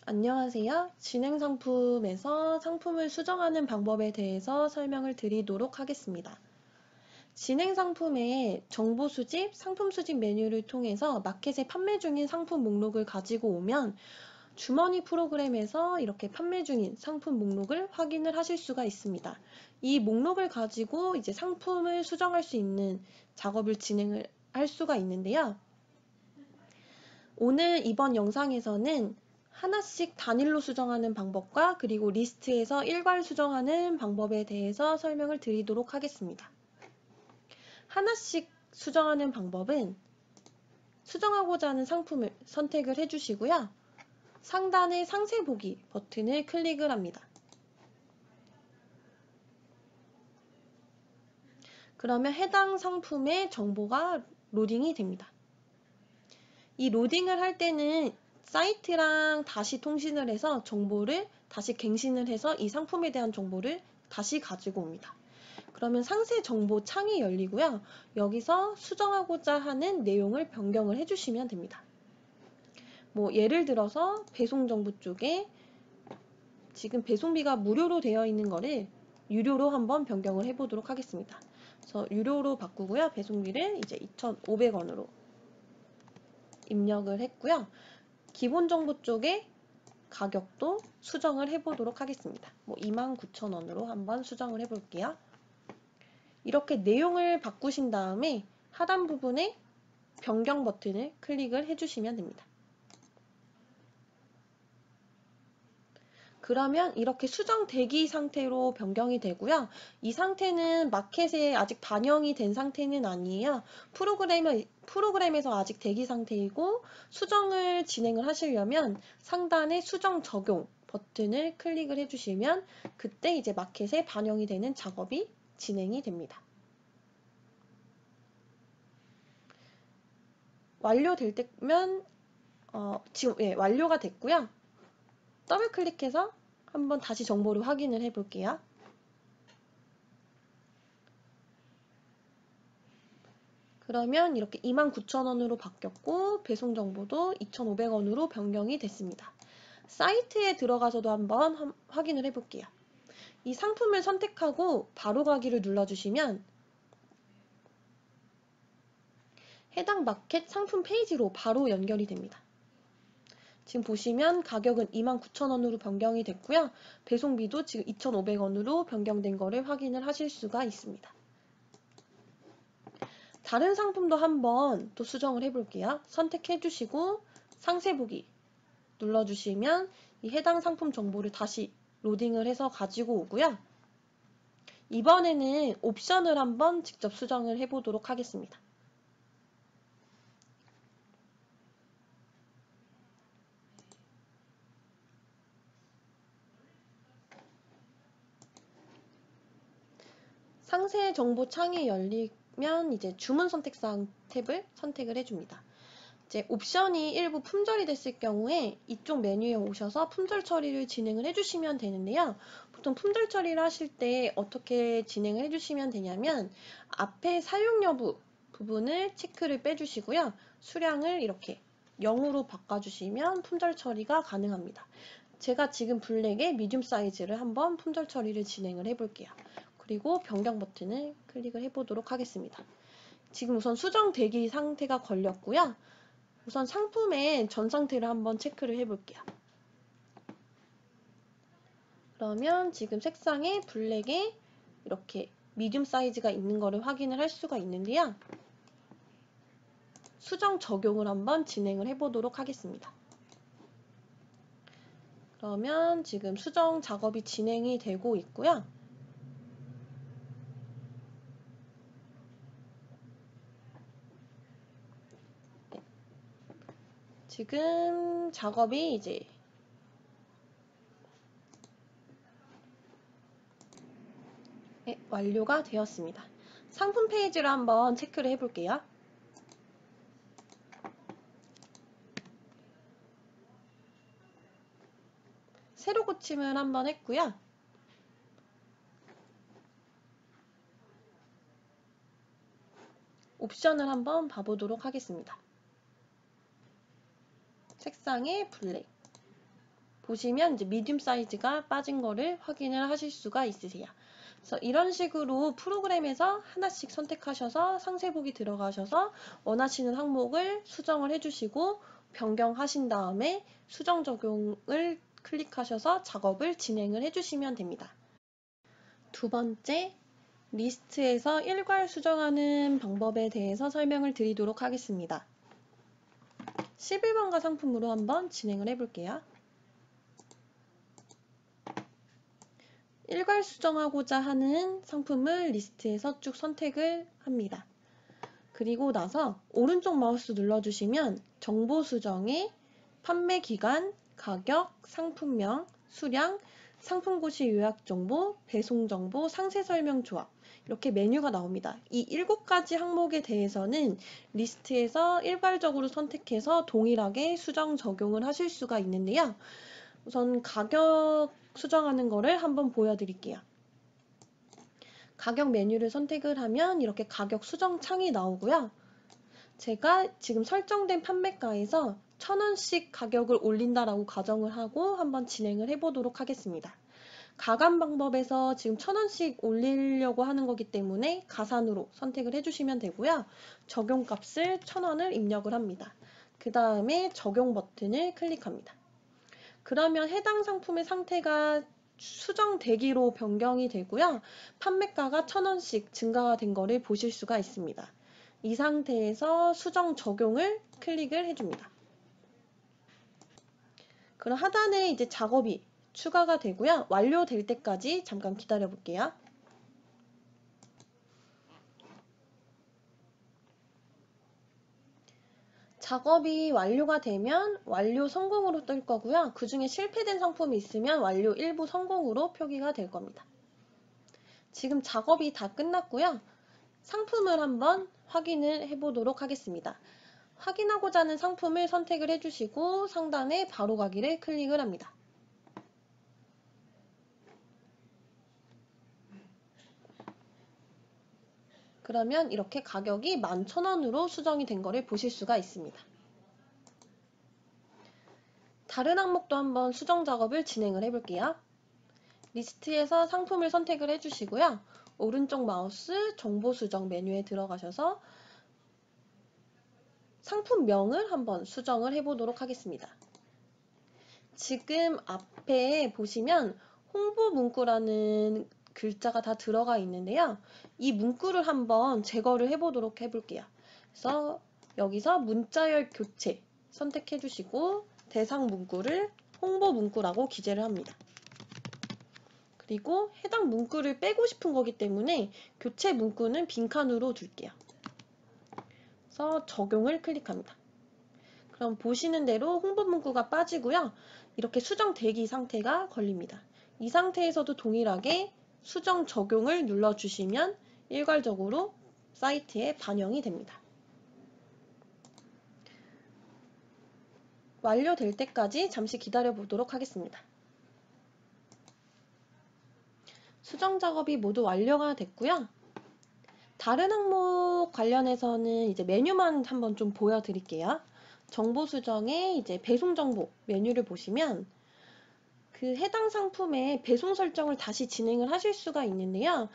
안녕하세요. 진행 상품에서 상품을 수정하는 방법에 대해서 설명을 드리도록 하겠습니다. 진행 상품의 정보 수집, 상품 수집 메뉴를 통해서 마켓에 판매 중인 상품 목록을 가지고 오면 주머니 프로그램에서 이렇게 판매 중인 상품 목록을 확인을 하실 수가 있습니다. 이 목록을 가지고 이제 상품을 수정할 수 있는 작업을 진행을 할 수가 있는데요. 오늘 이번 영상에서는 하나씩 단일로 수정하는 방법과 그리고 리스트에서 일괄 수정하는 방법에 대해서 설명을 드리도록 하겠습니다. 하나씩 수정하는 방법은 수정하고자 하는 상품을 선택을 해주시고요. 상단의 상세 보기 버튼을 클릭을 합니다. 그러면 해당 상품의 정보가 로딩이 됩니다. 이 로딩을 할 때는 사이트랑 다시 통신을 해서 정보를 다시 갱신을 해서 이 상품에 대한 정보를 다시 가지고 옵니다. 그러면 상세 정보 창이 열리고요. 여기서 수정하고자 하는 내용을 변경을 해주시면 됩니다. 뭐 예를 들어서 배송 정보 쪽에 지금 배송비가 무료로 되어 있는 거를 유료로 한번 변경을 해보도록 하겠습니다. 그래서 유료로 바꾸고요. 배송비를 이제 2,500원으로 입력을 했고요. 기본 정보 쪽에 가격도 수정을 해보도록 하겠습니다. 뭐 29,000원으로 한번 수정을 해볼게요. 이렇게 내용을 바꾸신 다음에 하단 부분에 변경 버튼을 클릭을 해주시면 됩니다. 그러면 이렇게 수정 대기 상태로 변경이 되고요. 이 상태는 마켓에 아직 반영이 된 상태는 아니에요. 프로그램에서 아직 대기 상태이고 수정을 진행을 하시려면 상단에 수정 적용 버튼을 클릭을 해주시면 그때 이제 마켓에 반영이 되는 작업이 진행이 됩니다. 완료될 때면 지금 완료가 됐고요. 더블 클릭해서 한번 다시 정보를 확인을 해 볼게요. 그러면 이렇게 29,000원으로 바뀌었고 배송 정보도 2,500원으로 변경이 됐습니다. 사이트에 들어가서도 한번 확인을 해 볼게요. 이 상품을 선택하고 바로 가기를 눌러주시면 해당 마켓 상품 페이지로 바로 연결이 됩니다. 지금 보시면 가격은 29,000원으로 변경이 됐고요. 배송비도 지금 2,500원으로 변경된 거를 확인을 하실 수가 있습니다. 다른 상품도 한번 또 수정을 해볼게요. 선택해 주시고 상세 보기 눌러주시면 이 해당 상품 정보를 다시 로딩을 해서 가지고 오고요. 이번에는 옵션을 한번 직접 수정을 해보도록 하겠습니다. 상세 정보 창이 열리면 이제 주문 선택사항 탭을 선택을 해줍니다. 이제 옵션이 일부 품절이 됐을 경우에 이쪽 메뉴에 오셔서 품절 처리를 진행을 해주시면 되는데요. 보통 품절 처리를 하실 때 어떻게 진행을 해주시면 되냐면 앞에 사용 여부 부분을 체크를 빼주시고요. 수량을 이렇게 0으로 바꿔주시면 품절 처리가 가능합니다. 제가 지금 블랙의 미디움 사이즈를 한번 품절 처리를 진행을 해볼게요. 그리고 변경 버튼을 클릭을 해보도록 하겠습니다. 지금 우선 수정 대기 상태가 걸렸고요. 우선 상품의 전 상태를 한번 체크를 해볼게요. 그러면 지금 색상에 블랙에 이렇게 미디움 사이즈가 있는 거를 확인을 할 수가 있는데요. 수정 적용을 한번 진행을 해보도록 하겠습니다. 그러면 지금 수정 작업이 진행이 되고 있고요. 지금 작업이 이제 완료가 되었습니다. 상품 페이지를 한번 체크를 해볼게요. 새로 고침을 한번 했고요. 옵션을 한번 봐보도록 하겠습니다. 색상의 블랙 보시면 이제 미디움 사이즈가 빠진 거를 확인을 하실 수가 있으세요. 그래서 이런 식으로 프로그램에서 하나씩 선택하셔서 상세 보기 들어가셔서 원하시는 항목을 수정을 해주시고 변경하신 다음에 수정 적용을 클릭하셔서 작업을 진행을 해주시면 됩니다. 두 번째, 리스트에서 일괄 수정하는 방법에 대해서 설명을 드리도록 하겠습니다. 11번가 상품으로 한번 진행을 해볼게요. 일괄 수정하고자 하는 상품을 리스트에서 쭉 선택을 합니다. 그리고 나서 오른쪽 마우스 눌러주시면 정보 수정에 판매 기간, 가격, 상품명, 수량, 상품 고시 요약 정보, 배송 정보, 상세 설명 조합 이렇게 메뉴가 나옵니다. 이 7가지 항목에 대해서는 리스트에서 일괄적으로 선택해서 동일하게 수정 적용을 하실 수가 있는데요. 우선 가격 수정하는 거를 한번 보여드릴게요. 가격 메뉴를 선택을 하면 이렇게 가격 수정 창이 나오고요. 제가 지금 설정된 판매가에서 1,000원씩 가격을 올린다라고 가정을 하고 한번 진행을 해보도록 하겠습니다. 가감 방법에서 지금 1,000원씩 올리려고 하는 거기 때문에 가산으로 선택을 해주시면 되고요. 적용값을 1,000원을 입력을 합니다. 그 다음에 적용 버튼을 클릭합니다. 그러면 해당 상품의 상태가 수정되기로 변경이 되고요. 판매가가 1,000원씩 증가가 된 거를 보실 수가 있습니다. 이 상태에서 수정 적용을 클릭을 해줍니다. 그럼 하단에 이제 작업이 추가가 되고요. 완료될 때까지 잠깐 기다려 볼게요. 작업이 완료가 되면 완료 성공으로 뜰 거고요. 그 중에 실패된 상품이 있으면 완료 일부 성공으로 표기가 될 겁니다. 지금 작업이 다 끝났고요. 상품을 한번 확인을 해보도록 하겠습니다. 확인하고자 하는 상품을 선택을 해주시고 상단에 바로 가기를 클릭을 합니다. 그러면 이렇게 가격이 11,000원으로 수정이 된 거를 보실 수가 있습니다. 다른 항목도 한번 수정 작업을 진행을 해볼게요. 리스트에서 상품을 선택을 해주시고요. 오른쪽 마우스 정보 수정 메뉴에 들어가셔서 상품명을 한번 수정을 해보도록 하겠습니다. 지금 앞에 보시면 홍보 문구라는 글자가 다 들어가 있는데요. 이 문구를 한번 제거를 해보도록 해볼게요. 그래서 여기서 문자열 교체 선택해 주시고 대상 문구를 홍보 문구라고 기재를 합니다. 그리고 해당 문구를 빼고 싶은 거기 때문에 교체 문구는 빈칸으로 둘게요. 그래서 적용을 클릭합니다. 그럼 보시는 대로 홍보 문구가 빠지고요. 이렇게 수정 대기 상태가 걸립니다. 이 상태에서도 동일하게 수정 적용을 눌러주시면 일괄적으로 사이트에 반영이 됩니다. 완료될 때까지 잠시 기다려 보도록 하겠습니다. 수정 작업이 모두 완료가 됐고요. 다른 항목 관련해서는 이제 메뉴만 한번 좀 보여드릴게요. 정보 수정에 이제 배송 정보 메뉴를 보시면 그 해당 상품의 배송 설정을 다시 진행을 하실 수가 있는데요.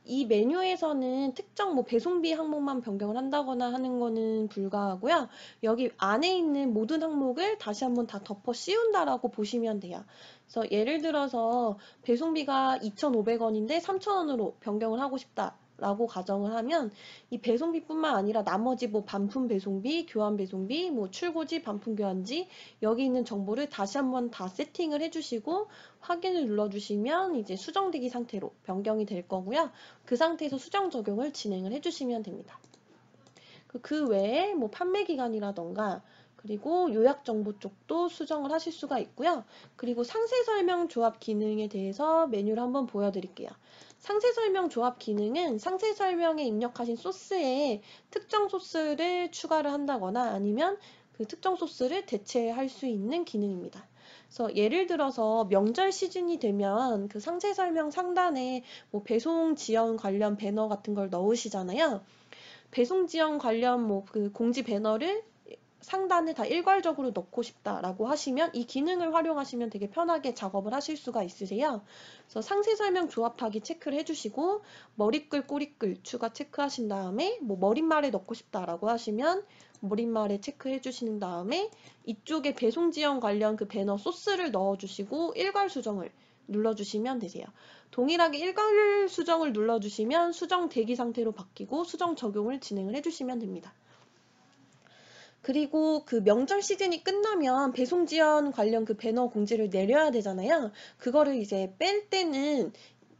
이 메뉴에서는 특정 뭐 배송비 항목만 변경을 한다거나 하는 거는 불가하고요. 여기 안에 있는 모든 항목을 다시 한번 다 덮어 씌운다라고 보시면 돼요. 그래서 예를 들어서 배송비가 2,500원인데 3,000원으로 변경을 하고 싶다라고 가정을 하면 이 배송비뿐만 아니라 나머지 뭐 반품 배송비, 교환 배송비, 뭐 출고지, 반품 교환지 여기 있는 정보를 다시 한번 다 세팅을 해주시고 확인을 눌러주시면 이제 수정되기 상태로 변경이 될 거고요. 그 상태에서 수정 적용을 진행을 해주시면 됩니다. 그 외에 뭐 판매 기간이라던가 그리고 요약 정보 쪽도 수정을 하실 수가 있고요. 그리고 상세 설명 조합 기능에 대해서 메뉴를 한번 보여드릴게요. 상세 설명 조합 기능은 상세 설명에 입력하신 소스에 특정 소스를 추가를 한다거나 아니면 그 특정 소스를 대체할 수 있는 기능입니다. 그래서 예를 들어서 명절 시즌이 되면 그 상세 설명 상단에 뭐 배송 지연 관련 배너 같은 걸 넣으시잖아요. 배송 지연 관련 뭐 그 공지 배너를 상단에 다 일괄적으로 넣고 싶다라고 하시면 이 기능을 활용하시면 되게 편하게 작업을 하실 수가 있으세요. 그래서 상세 설명 조합하기 체크를 해주시고 머리글, 꼬리글 추가 체크하신 다음에 뭐 머릿말에 넣고 싶다라고 하시면 머릿말에 체크해 주신 다음에 이쪽에 배송 지연 관련 그 배너 소스를 넣어주시고 일괄 수정을 눌러주시면 되세요. 동일하게 일괄 수정을 눌러주시면 수정 대기 상태로 바뀌고 수정 적용을 진행을 해주시면 됩니다. 그리고 그 명절 시즌이 끝나면 배송 지연 관련 그 배너 공지를 내려야 되잖아요. 그거를 이제 뺄 때는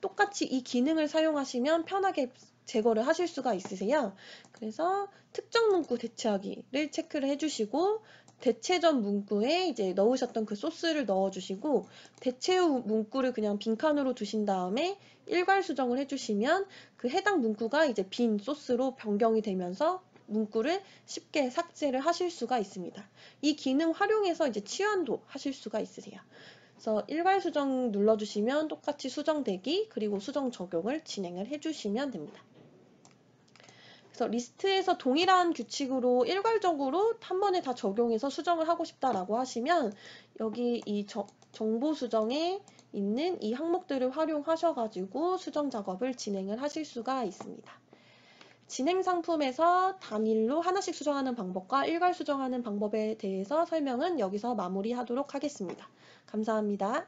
똑같이 이 기능을 사용하시면 편하게 제거를 하실 수가 있으세요. 그래서 특정 문구 대체하기를 체크를 해주시고 대체 전 문구에 이제 넣으셨던 그 소스를 넣어주시고 대체 후 문구를 그냥 빈칸으로 두신 다음에 일괄 수정을 해주시면 그 해당 문구가 이제 빈 소스로 변경이 되면서 문구를 쉽게 삭제를 하실 수가 있습니다. 이 기능 활용해서 이제 치환도 하실 수가 있으세요. 그래서 일괄 수정 눌러주시면 똑같이 수정되기 그리고 수정 적용을 진행을 해주시면 됩니다. 그래서 리스트에서 동일한 규칙으로 일괄적으로 한 번에 다 적용해서 수정을 하고 싶다라고 하시면 여기 이 정보 수정에 있는 이 항목들을 활용하셔가지고 수정 작업을 진행을 하실 수가 있습니다. 진행 상품에서 단일로 하나씩 수정하는 방법과 일괄 수정하는 방법에 대해서 설명은 여기서 마무리하도록 하겠습니다. 감사합니다.